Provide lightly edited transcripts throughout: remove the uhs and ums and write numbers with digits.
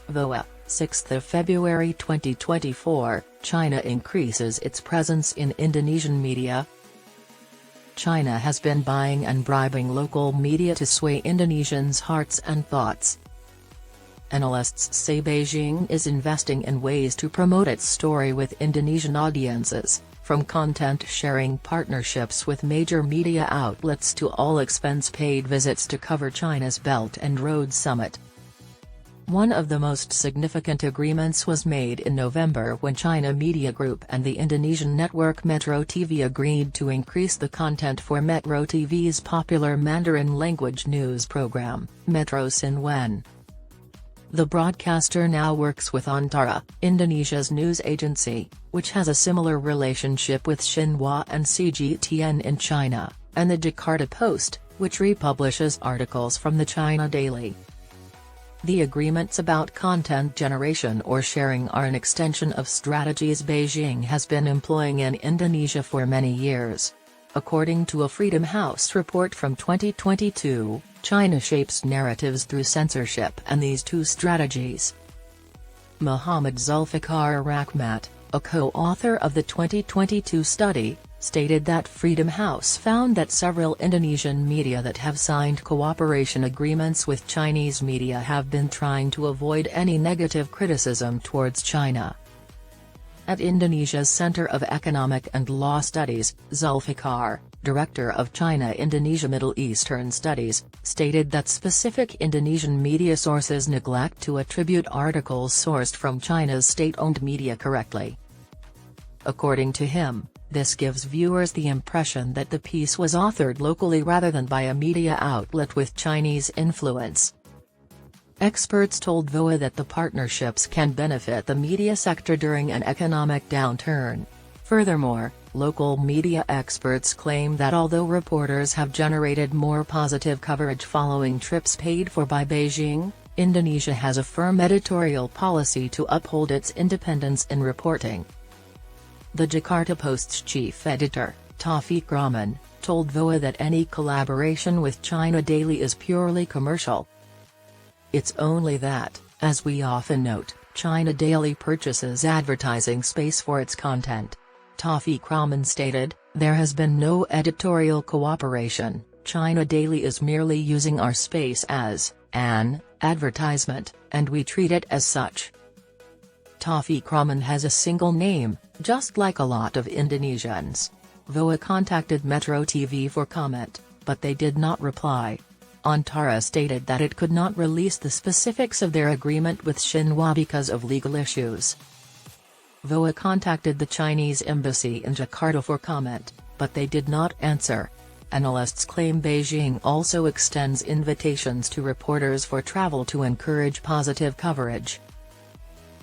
VOA, 6 February 2024, China increases its presence in Indonesian media. China has been buying and bribing local media to sway Indonesians' hearts and thoughts. Analysts say Beijing is investing in ways to promote its story with Indonesian audiences, from content-sharing partnerships with major media outlets to all-expense-paid visits to cover China's Belt and Road Summit. One of the most significant agreements was made in November when China Media Group and the Indonesian network Metro TV agreed to increase the content for Metro TV's popular Mandarin-language news program, Metro XinWen. The broadcaster now works with Antara, Indonesia's news agency, which has a similar relationship with Xinhua and CGTN in China, and the Jakarta Post, which republishes articles from the China Daily. The agreements about content generation or sharing are an extension of strategies Beijing has been employing in Indonesia for many years. According to a Freedom House report from 2022, China shapes narratives through censorship and these two strategies. Muhammad Zulfikar Rahmat, a co-author of the 2022 study, stated that Freedom House found that several Indonesian media that have signed cooperation agreements with Chinese media have been trying to avoid any negative criticism towards China. At Indonesia's Center of Economic and Law Studies, Zulfikar, director of China-Indonesia Middle Eastern Studies, stated that specific Indonesian media sources neglect to attribute articles sourced from China's state-owned media correctly. According to him, this gives viewers the impression that the piece was authored locally rather than by a media outlet with Chinese influence. Experts told VOA that the partnerships can benefit the media sector during an economic downturn. Furthermore, local media experts claim that although reporters have generated more positive coverage following trips paid for by Beijing, Indonesia has a firm editorial policy to uphold its independence in reporting. The Jakarta Post's chief editor, Taufik Rahman, told VOA that any collaboration with China Daily is purely commercial. It's only that, as we often note, China Daily purchases advertising space for its content. Taufik Rahman stated, "There has been no editorial cooperation, China Daily is merely using our space as an advertisement, and we treat it as such." Taufik Rahman has a single name, just like a lot of Indonesians. VOA contacted Metro TV for comment, but they did not reply. Antara stated that it could not release the specifics of their agreement with Xinhua because of legal issues. VOA contacted the Chinese embassy in Jakarta for comment, but they did not answer. Analysts claim Beijing also extends invitations to reporters for travel to encourage positive coverage.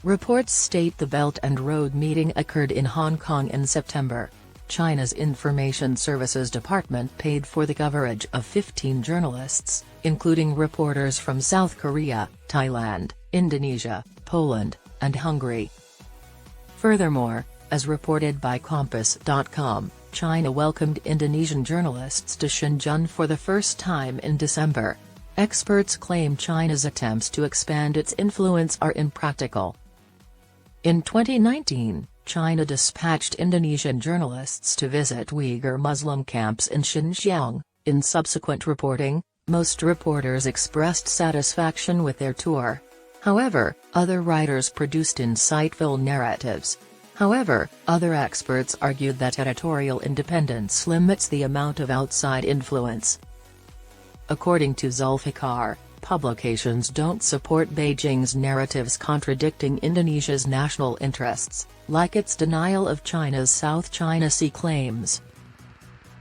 Reports state the Belt and Road meeting occurred in Hong Kong in September. China's Information Services Department paid for the coverage of 15 journalists, including reporters from South Korea, Thailand, Indonesia, Poland, and Hungary. Furthermore, as reported by Compass.com, China welcomed Indonesian journalists to Shenzhen for the first time in December. Experts claim China's attempts to expand its influence are impractical. In 2019, China dispatched Indonesian journalists to visit Uyghur Muslim camps in Xinjiang. In subsequent reporting, most reporters expressed satisfaction with their tour. However, other writers produced insightful narratives. However, other experts argued that editorial independence limits the amount of outside influence. According to Zulfikar, publications don't support Beijing's narratives contradicting Indonesia's national interests, like its denial of China's South China Sea claims.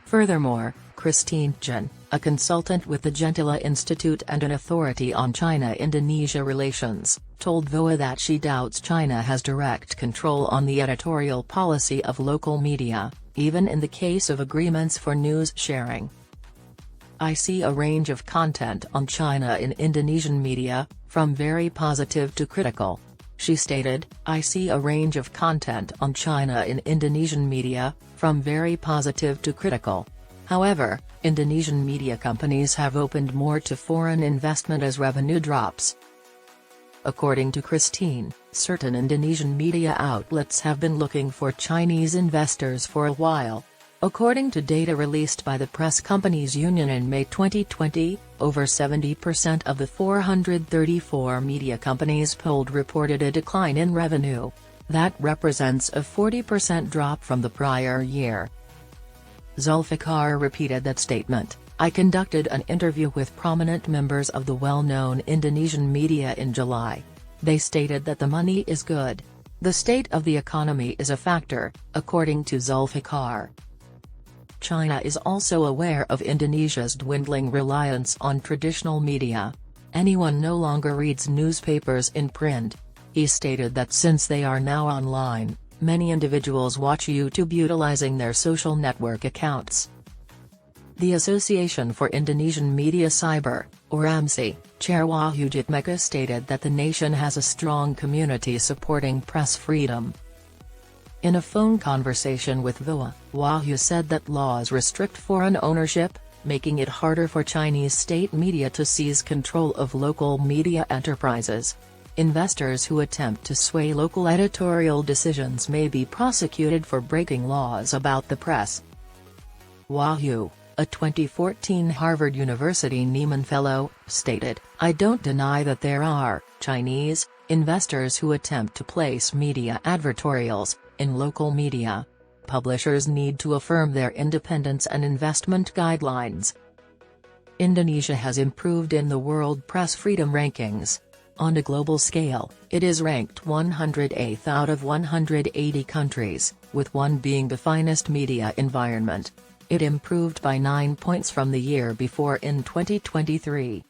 Furthermore, Christine Chen, a consultant with the Gentila Institute and an authority on China-Indonesia relations, told VOA that she doubts China has direct control on the editorial policy of local media, even in the case of agreements for news sharing. "I see a range of content on China in Indonesian media, from very positive to critical," she stated. "I see a range of content on China in Indonesian media, from very positive to critical. However, Indonesian media companies have opened more to foreign investment as revenue drops." According to Christine, certain Indonesian media outlets have been looking for Chinese investors for a while. According to data released by the Press Companies Union in May 2020, over 70% of the 434 media companies polled reported a decline in revenue. That represents a 40% drop from the prior year. Zulfikar repeated that statement. I conducted an interview with prominent members of the well-known Indonesian media in July. They stated that the money is good. The state of the economy is a factor, according to Zulfikar. China is also aware of Indonesia's dwindling reliance on traditional media. Anyone no longer reads newspapers in print. He stated that since they are now online, many individuals watch YouTube utilizing their social network accounts. The Association for Indonesian Media Cyber, or AMSI, Chair Wahyu Jitmeka stated that the nation has a strong community supporting press freedom. In a phone conversation with VOA, Wahyu said that laws restrict foreign ownership, making it harder for Chinese state media to seize control of local media enterprises. Investors who attempt to sway local editorial decisions may be prosecuted for breaking laws about the press. Wahyu, a 2014 Harvard University Nieman Fellow, stated, I don't deny that there are Chinese investors who attempt to place media advertorials in local media. Publishers need to affirm their independence and investment guidelines. Indonesia has improved in the World Press Freedom Rankings. On a global scale, it is ranked 108th out of 180 countries, with one being the finest media environment. It improved by 9 points from the year before in 2023.